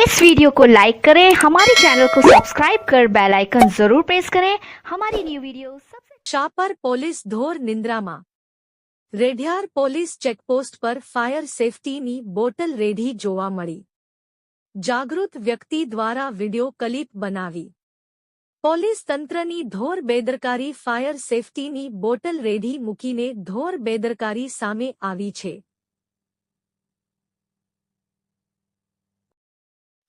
इस वीडियो को लाइक करें, हमारे चैनल को सब्सक्राइब कर बेल आइकन जरूर प्रेस करें हमारी न्यू वीडियो सबसे। शापर पोलीस धोर निंद्राમાં રેઢિયાર પોલીસ ચેકપોસ્ટ પર ફાયર સેફટીની બોટલ રેઢી જોવા મળી। જાગૃત વ્યક્તિ દ્વારા વિડિયો ક્લિપ બનાવી પોલીસ તંત્રની ધોર બેદરકારી ફાયર સેફટીની બોટલ રેઢી મૂકીને ધોર બેદરકારી સામે આવી છે।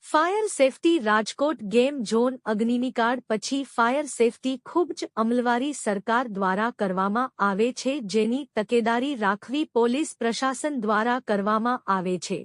Fire safety Rajkot game zone અગ્નિકાંડ પછી ફાયર સેફટી ખૂબ જ અમલવારી સરકાર દ્વારા કરવામાં આવે છે, જેની તકેદારી રાખવી પોલીસ પ્રશાસન દ્વારા કરવામાં આવે છે।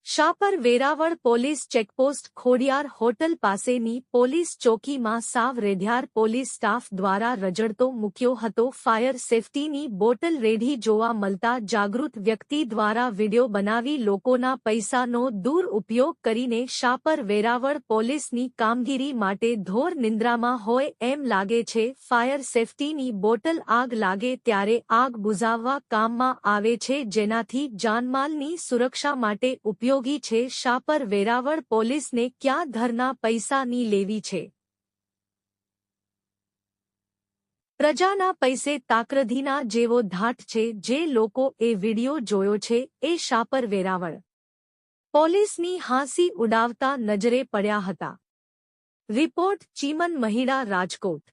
Shapar Veraval police checkpost Khodiyar hotel પાસેની પોલીસ ચોકીમાં સાવ રેઢિયાર પોલીસ સ્ટાફ દ્વારા રજડતો મૂક્યો હતો। ફાયર સેફટીની બોટલ રેઢી જોવા મળતા જાગૃત વ્યક્તિ દ્વારા વિડિયો બનાવી લોકોના પૈસાનો દુરુપયોગ કરીને શાપર વેરાવળ પોલીસની કામગીરી માટે ધોર નિંદ્રામાં હોય એમ લાગે છે। ફાયર સેફટીની બોટલ આગ લાગે ત્યારે આગ બુઝાવવા કામમાં આવે છે, જેનાથી જાનમાલની સુરક્ષા માટે ઉપયોગી છે। શાપર વેરાવળ પોલીસને ક્યાં ધરના પૈસાની લેવી છે? પ્રજાના પૈસે તાકરધીના જેવો ધાટ છે। જે લોકો એ વિડિયો જોયો છે એ શાપર વેરાવળ પોલીસની હાંસી ઉડાવતા નજરે પડ્યા હતા। રિપોર્ટ ચીમન મહિડા, રાજકોટ।